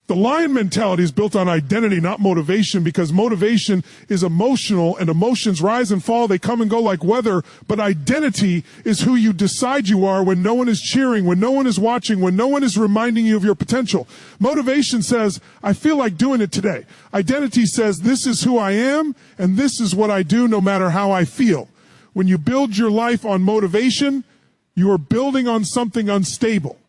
The lion mentality is built on identity, not motivation, because motivation is emotional and emotions rise and fall. They come and go like weather. But identity is who you decide you are when no one is cheering, when no one is watching, when no one is reminding you of your potential. Motivation says, I feel like doing it today. Identity says, this is who I am and this is what I do no matter how I feel. When you build your life on motivation, you are building on something unstable.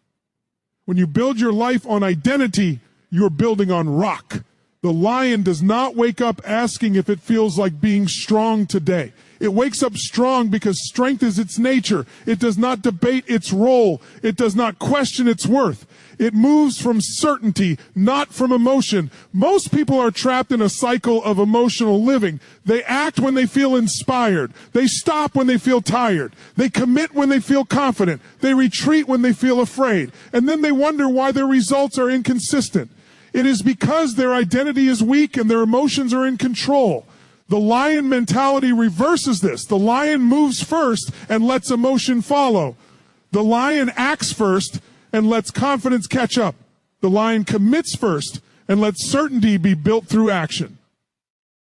When you build your life on identity, you're building on rock. The lion does not wake up asking if it feels like being strong today. It wakes up strong because strength is its nature. It does not debate its role. It does not question its worth. It moves from certainty, not from emotion. Most people are trapped in a cycle of emotional living. They act when they feel inspired. They stop when they feel tired. They commit when they feel confident. They retreat when they feel afraid. And then they wonder why their results are inconsistent. It is because their identity is weak and their emotions are in control. The lion mentality reverses this. The lion moves first and lets emotion follow. The lion acts first and lets confidence catch up. The lion commits first and lets certainty be built through action.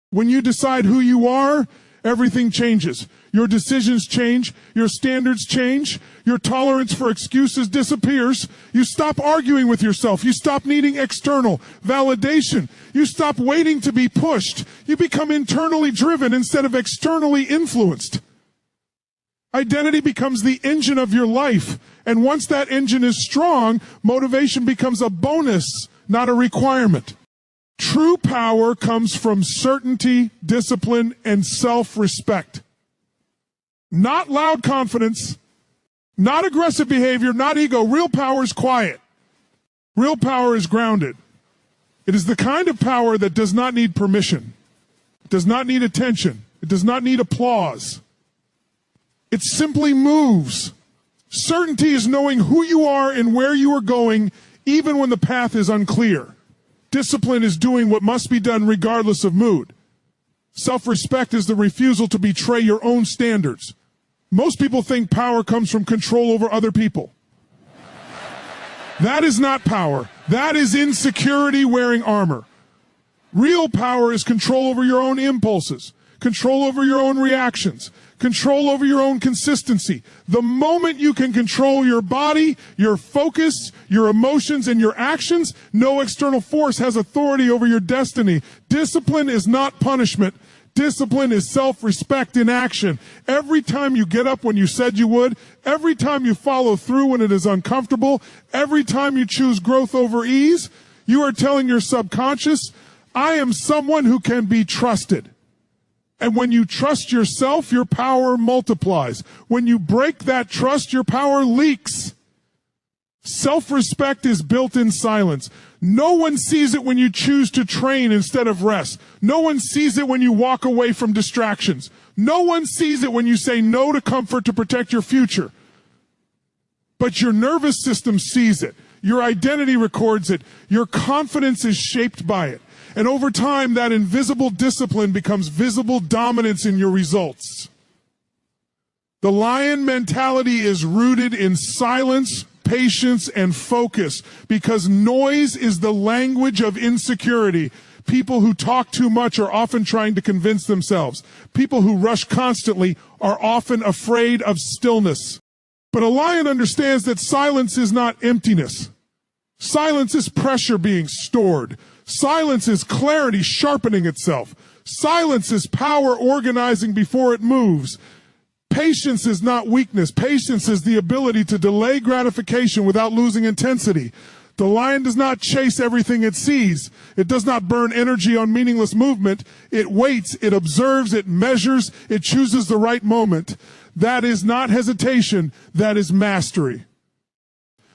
When you decide who you are, everything changes. Your decisions change. Your standards change. Your tolerance for excuses disappears. You stop arguing with yourself. You stop needing external validation. You stop waiting to be pushed. You become internally driven instead of externally influenced. Identity becomes the engine of your life. And once that engine is strong, motivation becomes a bonus, not a requirement. True power comes from certainty, discipline, and self-respect. Not loud confidence, not aggressive behavior, not ego. Real power is quiet. Real power is grounded. It is the kind of power that does not need permission. It does not need attention. It does not need applause. It simply moves. Certainty is knowing who you are and where you are going, even when the path is unclear. Discipline is doing what must be done regardless of mood. Self-respect is the refusal to betray your own standards. Most people think power comes from control over other people. That is not power. That is insecurity wearing armor. Real power is control over your own impulses, control over your own reactions, control over your own consistency. The moment you can control your body, your focus, your emotions, and your actions, no external force has authority over your destiny. Discipline is not punishment. Discipline is self-respect in action. Every time you get up when you said you would, every time you follow through when it is uncomfortable, every time you choose growth over ease, you are telling your subconscious, I am someone who can be trusted. And when you trust yourself, your power multiplies. When you break that trust, your power leaks. Self-respect is built in silence. No one sees it when you choose to train instead of rest. No one sees it when you walk away from distractions. No one sees it when you say no to comfort to protect your future. But your nervous system sees it. Your identity records it. Your confidence is shaped by it. And over time, that invisible discipline becomes visible dominance in your results. The lion mentality is rooted in silence, patience, and focus, because noise is the language of insecurity. People who talk too much are often trying to convince themselves. People who rush constantly are often afraid of stillness. But a lion understands that silence is not emptiness. Silence is pressure being stored. Silence is clarity sharpening itself. Silence is power organizing before it moves. Patience is not weakness. Patience is the ability to delay gratification without losing intensity. The lion does not chase everything it sees. It does not burn energy on meaningless movement. It waits, it observes, it measures, it chooses the right moment. That is not hesitation, that is mastery.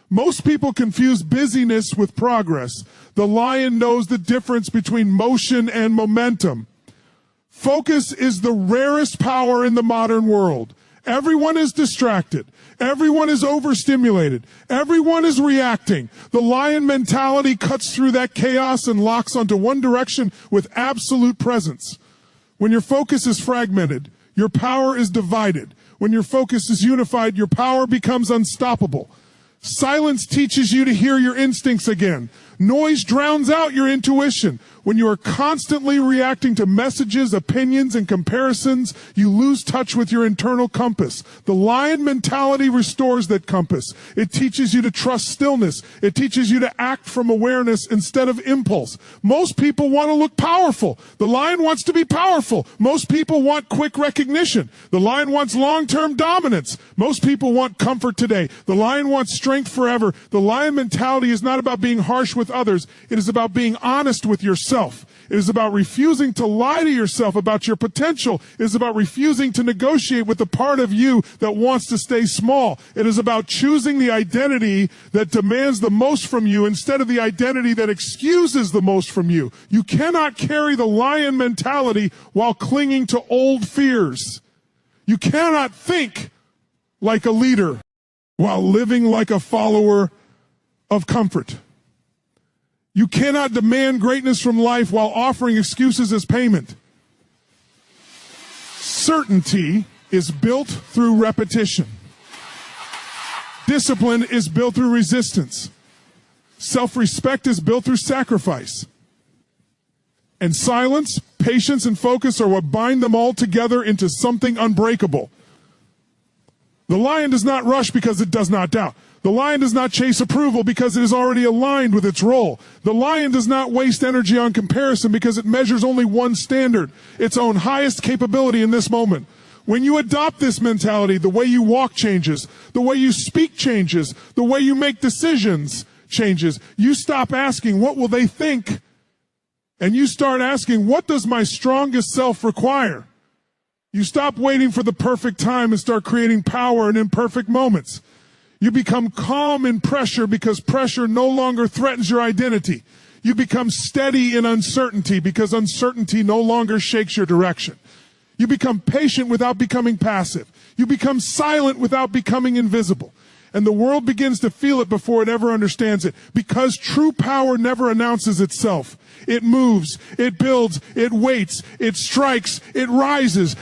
Most people confuse busyness with progress. The lion knows the difference between motion and momentum. Focus is the rarest power in the modern world. Everyone is distracted. Everyone is overstimulated. Everyone is reacting. The lion mentality cuts through that chaos and locks onto one direction with absolute presence. When your focus is fragmented, your power is divided. When your focus is unified, your power becomes unstoppable. Silence teaches you to hear your instincts again. Noise drowns out your intuition. When you are constantly reacting to messages, opinions, and comparisons, you lose touch with your internal compass. The lion mentality restores that compass. It teaches you to trust stillness. It teaches you to act from awareness instead of impulse. Most people want to look powerful. The lion wants to be powerful. Most people want quick recognition. The lion wants long-term dominance. Most people want comfort today. The lion wants strength forever. The lion mentality is not about being harsh with others. It is about being honest with yourself. It is about refusing to lie to yourself about your potential. It is about refusing to negotiate with the part of you that wants to stay small. It is about choosing the identity that demands the most from you instead of the identity that excuses the most from you. You cannot carry the lion mentality while clinging to old fears. You cannot think like a leader while living like a follower of comfort. You cannot demand greatness from life while offering excuses as payment. Certainty is built through repetition. Discipline is built through resistance. Self-respect is built through sacrifice. And silence, patience, and focus are what bind them all together into something unbreakable. The lion does not rush because it does not doubt. The lion does not chase approval because it is already aligned with its role. The lion does not waste energy on comparison because it measures only one standard, its own highest capability in this moment. When you adopt this mentality, the way you walk changes, the way you speak changes, the way you make decisions changes. You stop asking, what will they think? And you start asking, what does my strongest self require? You stop waiting for the perfect time and start creating power in imperfect moments. You become calm in pressure because pressure no longer threatens your identity. You become steady in uncertainty because uncertainty no longer shakes your direction. You become patient without becoming passive. You become silent without becoming invisible. And the world begins to feel it before it ever understands it. Because true power never announces itself. It moves, it builds, it waits, it strikes, it rises.